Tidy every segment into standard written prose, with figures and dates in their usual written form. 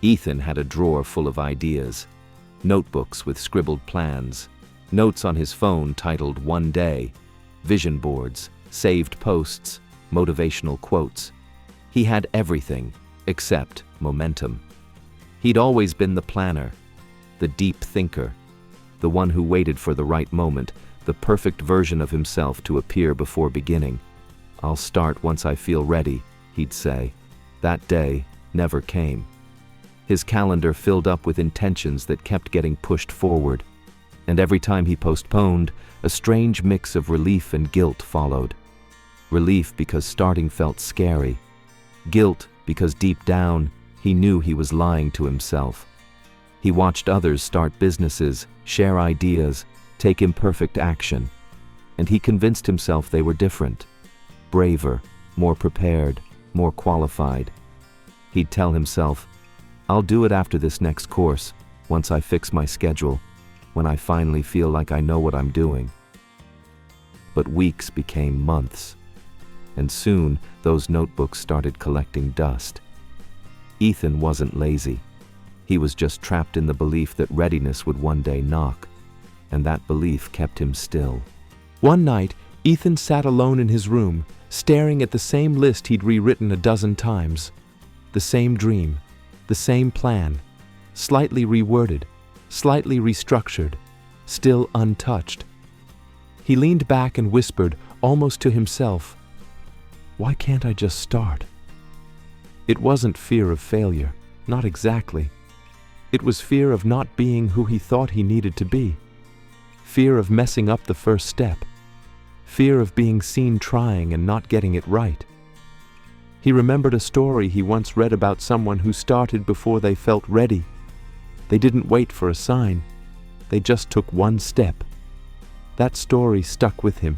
Ethan had a drawer full of ideas, notebooks with scribbled plans, notes on his phone titled "One Day," vision boards, saved posts, motivational quotes. He had everything except momentum. He'd always been the planner, the deep thinker, the one who waited for the right moment, the perfect version of himself to appear before beginning. "I'll start once I feel ready," he'd say. That day never came. His calendar filled up with intentions that kept getting pushed forward, and every time he postponed, a strange mix of relief and guilt followed. Relief because starting felt scary. Guilt because deep down, he knew he was lying to himself. He watched others start businesses, share ideas, take imperfect action, and he convinced himself they were different, braver, more prepared, more qualified. He'd tell himself, "I'll do it after this next course, once I fix my schedule, when I finally feel like I know what I'm doing." But weeks became months, and soon those notebooks started collecting dust. Ethan wasn't lazy. He was just trapped in the belief that readiness would one day knock, and that belief kept him still. One night, Ethan sat alone in his room, staring at the same list he'd rewritten a dozen times. The same dream, the same plan, slightly reworded, slightly restructured, still untouched. He leaned back and whispered, almost to himself, "Why can't I just start?" It wasn't fear of failure, not exactly. It was fear of not being who he thought he needed to be. Fear of messing up the first step. Fear of being seen trying and not getting it right. He remembered a story he once read about someone who started before they felt ready. They didn't wait for a sign. They just took one step. That story stuck with him,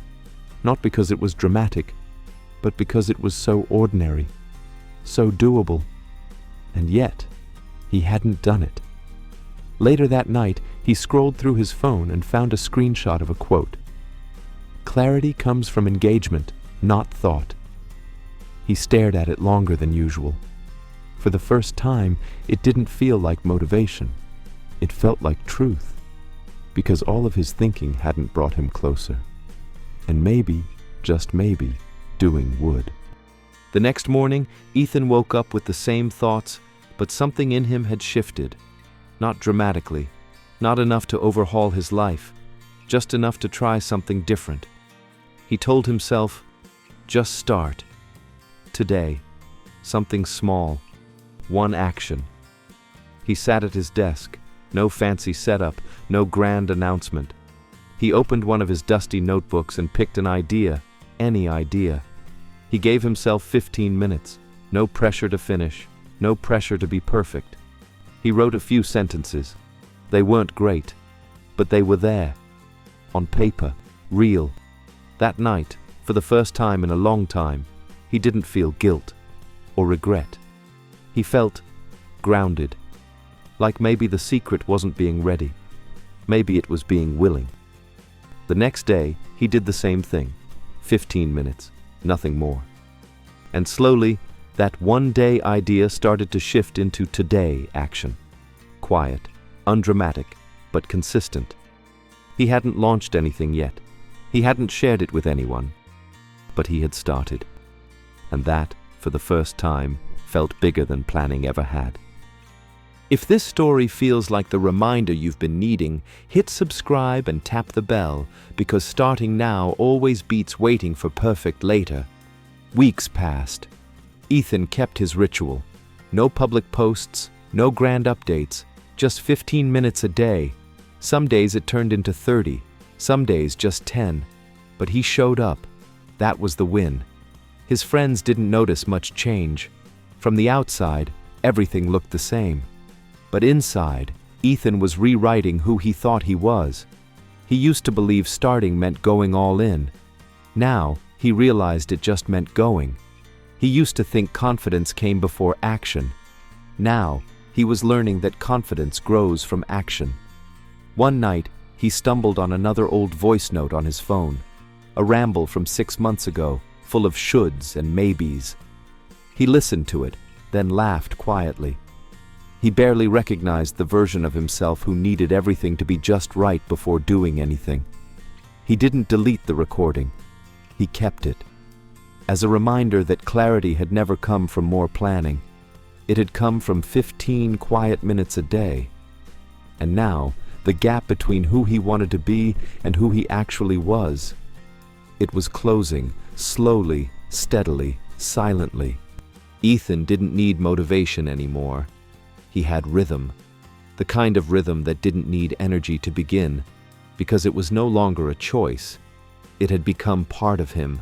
not because it was dramatic, but because it was so ordinary, so doable, and yet he hadn't done it. Later that night, he scrolled through his phone and found a screenshot of a quote. "Clarity comes from engagement, not thought." He stared at it longer than usual. For the first time, it didn't feel like motivation. It felt like truth, because all of his thinking hadn't brought him closer. And maybe, just maybe, doing would. The next morning, Ethan woke up with the same thoughts, but something in him had shifted. Not dramatically, not enough to overhaul his life, just enough to try something different. He told himself, just start. Today, something small, one action. He sat at his desk, no fancy setup, no grand announcement. He opened one of his dusty notebooks and picked an idea, any idea. He gave himself 15 minutes, no pressure to finish, no pressure to be perfect. He wrote a few sentences. They weren't great, but they were there. On paper, real. That night, for the first time in a long time, he didn't feel guilt or regret. He felt grounded, like maybe the secret wasn't being ready. Maybe it was being willing. The next day, he did the same thing. 15 minutes, nothing more. And slowly, that one-day idea started to shift into today action. Quiet, undramatic, but consistent. He hadn't launched anything yet. He hadn't shared it with anyone. But he had started. And that, for the first time, felt bigger than planning ever had. If this story feels like the reminder you've been needing, hit subscribe and tap the bell, because starting now always beats waiting for perfect later. Weeks passed. Ethan kept his ritual. No public posts, no grand updates, just 15 minutes a day. Some days it turned into 30, some days just 10. But he showed up. That was the win. His friends didn't notice much change. From the outside, everything looked the same. But inside, Ethan was rewriting who he thought he was. He used to believe starting meant going all in. Now, he realized it just meant going. He used to think confidence came before action. Now, he was learning that confidence grows from action. One night, he stumbled on another old voice note on his phone. A ramble from 6 months ago, full of shoulds and maybes. He listened to it, then laughed quietly. He barely recognized the version of himself who needed everything to be just right before doing anything. He didn't delete the recording. He kept it, as a reminder that clarity had never come from more planning. It had come from 15 quiet minutes a day. And now, the gap between who he wanted to be and who he actually was, it was closing, slowly, steadily, silently. Ethan didn't need motivation anymore. He had rhythm, the kind of rhythm that didn't need energy to begin, because it was no longer a choice. It had become part of him,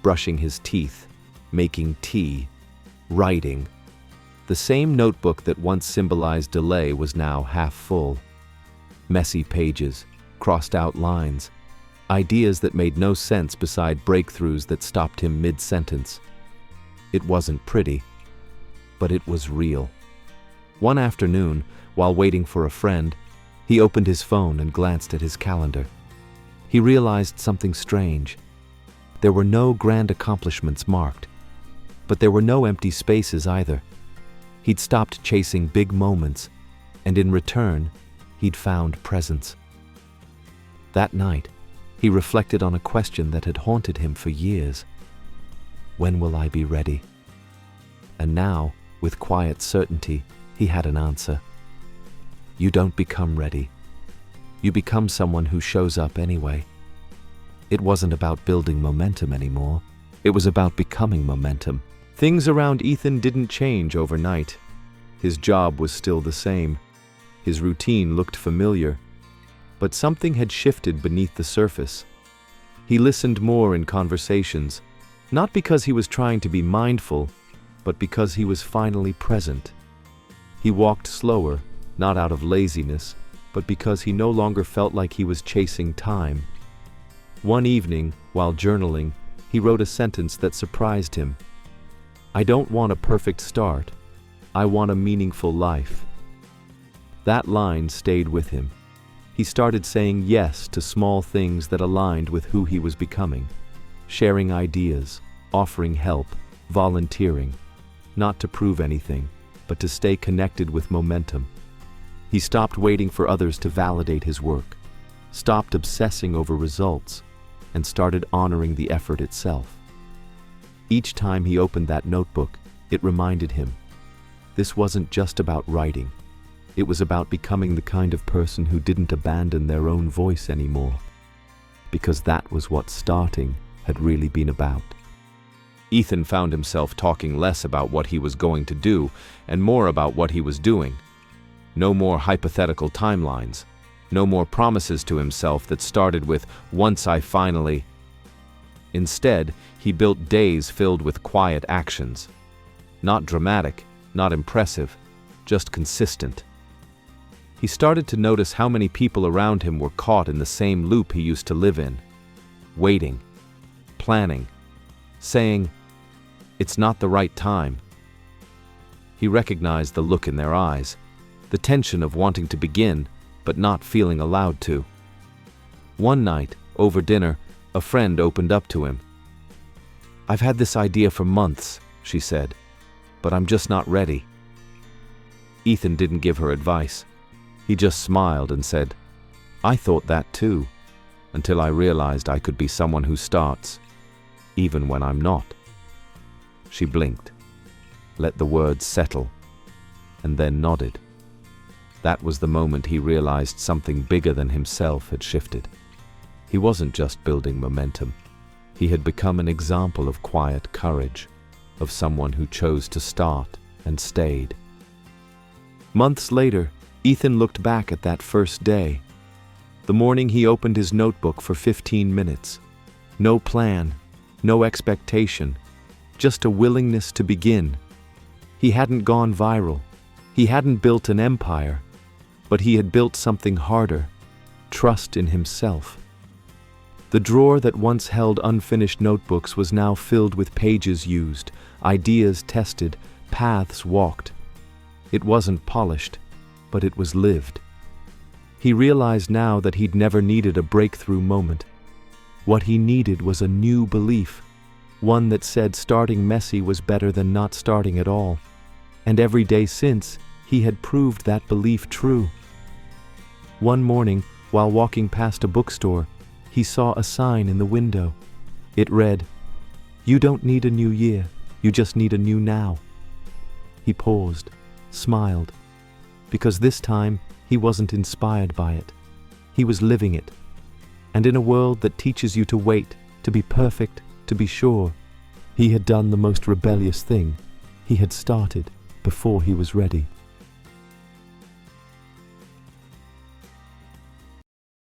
brushing his teeth, making tea, writing. The same notebook that once symbolized delay was now half full. Messy pages, crossed out lines, ideas that made no sense beside breakthroughs that stopped him mid-sentence. It wasn't pretty, but it was real. One afternoon, while waiting for a friend, he opened his phone and glanced at his calendar. He realized something strange. There were no grand accomplishments marked, but there were no empty spaces either. He'd stopped chasing big moments, and in return, he'd found presence. That night, he reflected on a question that had haunted him for years. When will I be ready? And now, with quiet certainty, he had an answer. You don't become ready. You become someone who shows up anyway. It wasn't about building momentum anymore. It was about becoming momentum. Things around Ethan didn't change overnight. His job was still the same. His routine looked familiar. But something had shifted beneath the surface. He listened more in conversations, not because he was trying to be mindful, but because he was finally present. He walked slower, not out of laziness, but because he no longer felt like he was chasing time. One evening, while journaling, he wrote a sentence that surprised him. I don't want a perfect start. I want a meaningful life. That line stayed with him. He started saying yes to small things that aligned with who he was becoming. Sharing ideas, offering help, volunteering. Not to prove anything, but to stay connected with momentum. He stopped waiting for others to validate his work, stopped obsessing over results, and started honoring the effort itself. Each time he opened that notebook, it reminded him, this wasn't just about writing. It was about becoming the kind of person who didn't abandon their own voice anymore, because that was what starting had really been about. Ethan found himself talking less about what he was going to do and more about what he was doing. No more hypothetical timelines. No more promises to himself that started with, once I finally... Instead, he built days filled with quiet actions. Not dramatic, not impressive, just consistent. He started to notice how many people around him were caught in the same loop he used to live in. Waiting, planning, saying, it's not the right time. He recognized the look in their eyes, the tension of wanting to begin, but not feeling allowed to. One night, over dinner, a friend opened up to him. I've had this idea for months, she said, but I'm just not ready. Ethan didn't give her advice. He just smiled and said, I thought that too, until I realized I could be someone who starts, even when I'm not. She blinked, let the words settle, and then nodded. That was the moment he realized something bigger than himself had shifted. He wasn't just building momentum. He had become an example of quiet courage, of someone who chose to start and stayed. Months later, Ethan looked back at that first day. The morning he opened his notebook for 15 minutes. No plan, no expectation, just a willingness to begin. He hadn't gone viral. He hadn't built an empire, but he had built something harder, trust in himself. The drawer that once held unfinished notebooks was now filled with pages used, ideas tested, paths walked. It wasn't polished, but it was lived. He realized now that he'd never needed a breakthrough moment. What he needed was a new belief, one that said starting messy was better than not starting at all. And every day since, he had proved that belief true. One morning, while walking past a bookstore, he saw a sign in the window. It read, "You don't need a new year, you just need a new now." He paused, smiled, because this time he wasn't inspired by it. He was living it. And in a world that teaches you to wait, to be perfect, to be sure, he had done the most rebellious thing. He had started before he was ready.